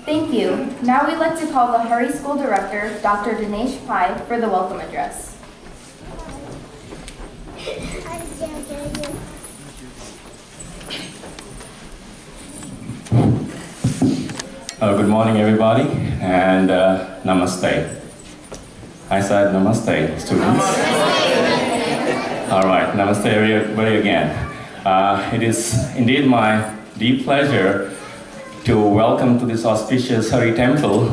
Thank you. Now we'd like to call the Hari School Director, Dr. Dinesh Pai, for the welcome address. Good morning, everybody, and namaste. I said namaste, students. All right, namaste, everybody, again. It is indeed my deep pleasure to welcome to this auspicious Hari Temple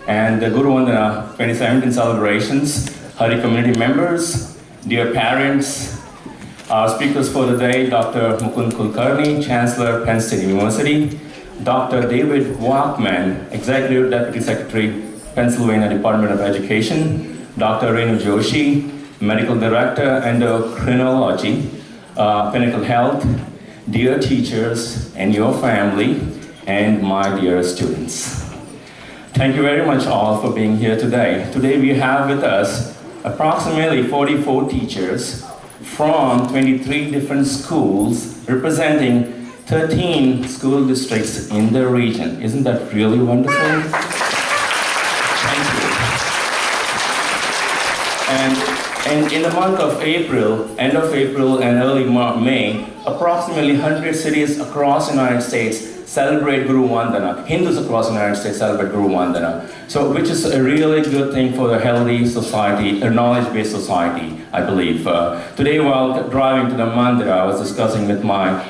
and the Guru Vandana 2017 celebrations, Hari community members, dear parents, our speakers for the day, Dr. Mukund Kulkarni, Chancellor, Penn State University, Dr. David Walkman, Executive Deputy Secretary, Pennsylvania Department of Education, Dr. Renu Joshi, Medical Director, Endocrinology, Pinnacle Health, dear teachers and your family, and my dear students. Thank you very much all for being here today. Today we have with us approximately 44 teachers from 23 different schools representing 13 school districts in the region. Isn't that really wonderful? Thank you. And in the month of April, end of April and early May, approximately 100 cities across the United States celebrate Guru Vandana. Hindus across the United States celebrate Guru Vandana. So, which is a really good thing for a healthy society, a knowledge-based society, I believe. Today, while driving to the Mandira, I was discussing with my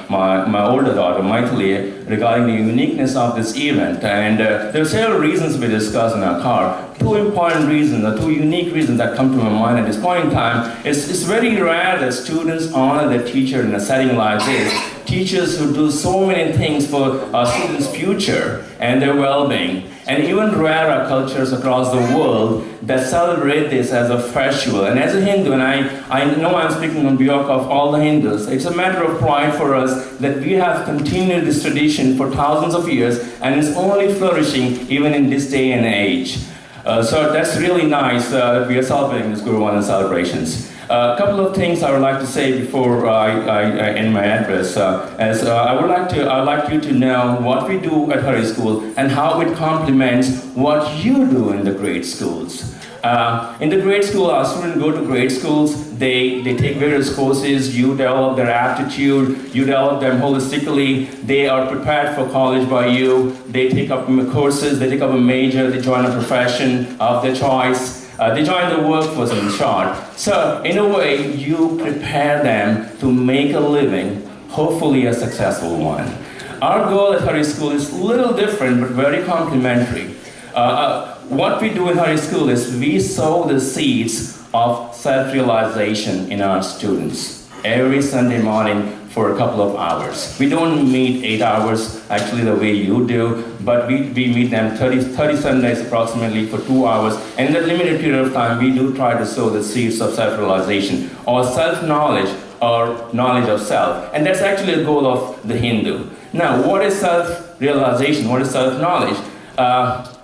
older daughter, Maithili, regarding the uniqueness of this event. And there are several reasons we discussed in our car. Two important reasons, or two unique reasons that come to my mind at this point in time. It's very rare that students honor their teacher in a setting like this. Teachers who do so many things for our students' future and their well-being. And even rarer cultures across the world that celebrate this as a festival. And as a Hindu, and I know I'm speaking on behalf of all the Hindus, it's a matter of pride for us that we have continued this tradition for thousands of years, and it's only flourishing even in this day and age. So that's really nice that we are celebrating this Guru Vandana celebrations. A couple of things I would like to say before I end my address. I would like you to know what we do at Hari School and how it complements what you do in the grade schools. In the grade school, our students go to grade schools, they take various courses, you develop their aptitude, you develop them holistically, they are prepared for college by you, they take up courses, they take up a major, they join a profession of their choice. They join the workforce in short. So, in a way, you prepare them to make a living, hopefully a successful one. Our goal at Hari School is a little different, but very complementary. What we do in Hari School is we sow the seeds of self-realization in our students every Sunday morning for a couple of hours. We don't meet 8 hours, actually the way you do, but we meet them 30 Sundays approximately for 2 hours. And in that limited period of time, we do try to sow the seeds of self-realization or self-knowledge or knowledge of self. And that's actually a goal of the Hindu. Now, what is self-realization? What is self-knowledge?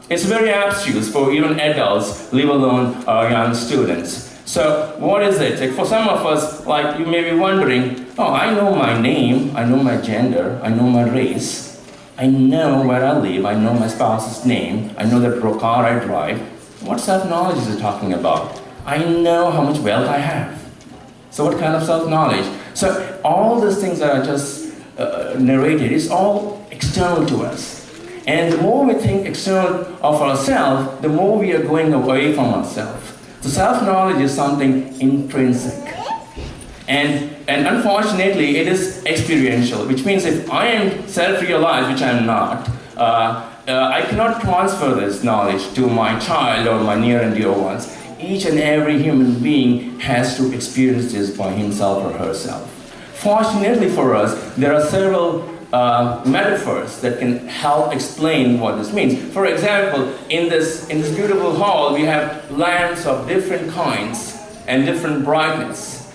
It's very abstruse for even adults, leave alone our young students. So what is it? Like for some of us, like you may be wondering, oh, I know my name, I know my gender, I know my race, I know where I live, I know my spouse's name, I know the car I drive. What self-knowledge is it talking about? I know how much wealth I have. So what kind of self-knowledge? So all these things that I just narrated is all external to us. And the more we think external of ourselves, the more we are going away from ourselves. So self-knowledge is something intrinsic. And unfortunately, it is experiential, which means if I am self-realized, which I'm not, I cannot transfer this knowledge to my child or my near and dear ones. Each and every human being has to experience this by himself or herself. Fortunately for us, there are several metaphors that can help explain what this means. For example, in this beautiful hall, we have lamps of different kinds and different brightness,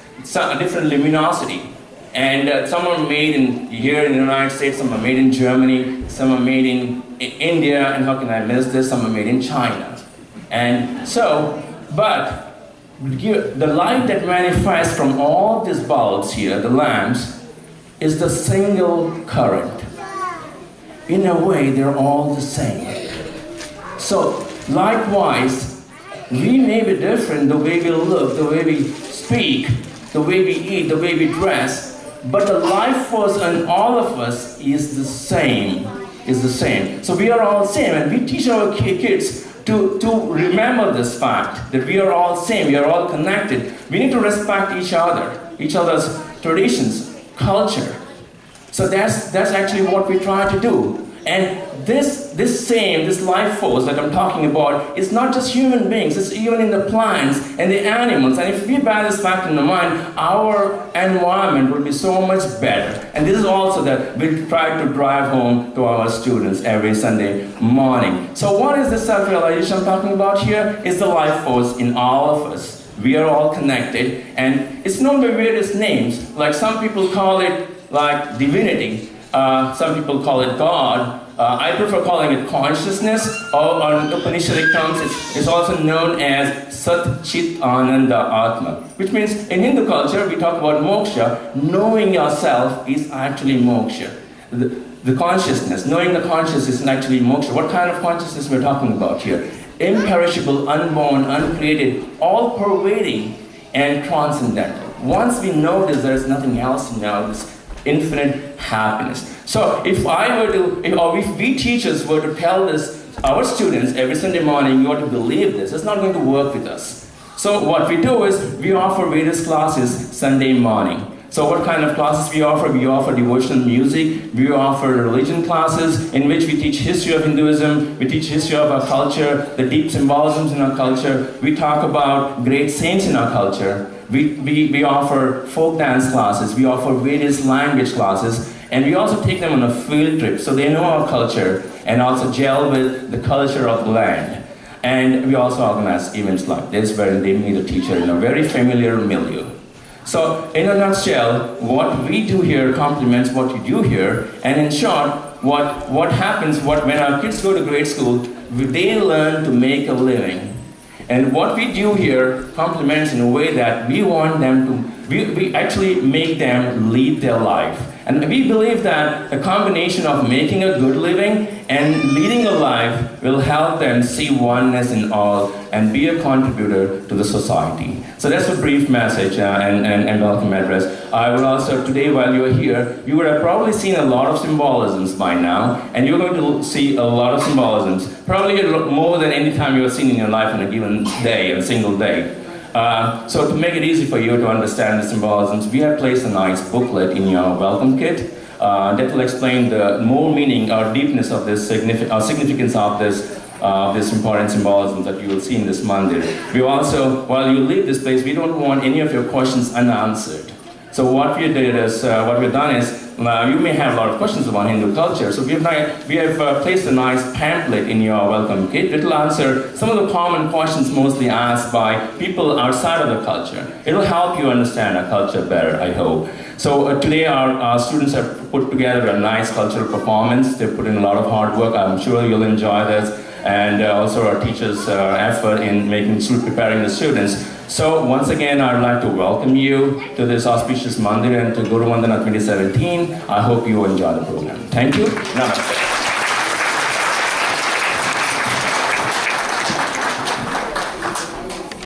different luminosity. And some are made here in the United States, some are made in Germany, some are made in India, and how can I miss this? Some are made in China. And so, but the light that manifests from all these bulbs here, the lamps, is the single current. In a way, they're all the same. So likewise, we may be different the way we look, the way we speak, the way we eat, the way we dress, but the life force in all of us is the same. So we are all same, and we teach our kids to remember this fact that we are all same, we are all connected. We need to respect each other's traditions, culture. So that's actually what we try to do. And this life force that I'm talking about is not just human beings, it's even in the plants and the animals. And if we bear this fact in the mind, our environment will be so much better. And this is also that we try to drive home to our students every Sunday morning. So what is the self-realization I'm talking about here? It's the life force in all of us. We are all connected, and it's known by various names. Like some people call it like divinity. Some people call it God. I prefer calling it consciousness, or in Upanishadic terms, it's also known as Sat Chit Ananda Atma, which means in Hindu culture, we talk about moksha. Knowing yourself is actually moksha. The consciousness, knowing the consciousness is actually moksha. What kind of consciousness we're talking about here? Imperishable, unborn, uncreated, all-pervading, and transcendental. Once we know this, there is nothing else to know. This infinite happiness. So if we teachers were to tell this, our students every Sunday morning, you ought to believe this, it's not going to work with us. So what we do is, we offer various classes Sunday morning. So what kind of classes we offer? We offer devotional music, we offer religion classes in which we teach history of Hinduism, we teach history of our culture, the deep symbolisms in our culture, we talk about great saints in our culture. We offer folk dance classes, we offer various language classes, and we also take them on a field trip so they know our culture and also gel with the culture of the land. And we also organize events like this where they meet a teacher in a very familiar milieu. So in a nutshell, what we do here complements what you do here, and in short, what happens when our kids go to grade school, they learn to make a living. And what we do here complements in a way that we want them to, we actually make them lead their life. And we believe that a combination of making a good living and leading a life will help them see oneness in all and be a contributor to the society. So that's a brief message and welcome address. I will also, today while you're here, you would have probably seen a lot of symbolisms by now, and you're going to see a lot of symbolisms, probably more than any time you have seen in your life on a given day, a single day. So to make it easy for you to understand the symbolisms, we have placed a nice booklet in your welcome kit that will explain the more meaning or deepness of this significance of this important symbolism that you will see in this mandir. We also, while you leave this place, we don't want any of your questions unanswered. So what we've done is, you may have a lot of questions about Hindu culture, so we have placed a nice pamphlet in your welcome kit. It will answer some of the common questions mostly asked by people outside of the culture. It will help you understand our culture better, I hope. So today our students have put together a nice cultural performance. They've put in a lot of hard work. I'm sure you'll enjoy this. And also our teachers' effort in preparing the students. So once again, I'd like to welcome you to this auspicious mandir and to Guru Vandana 2017. I hope you enjoy the program. Thank you. Namaste.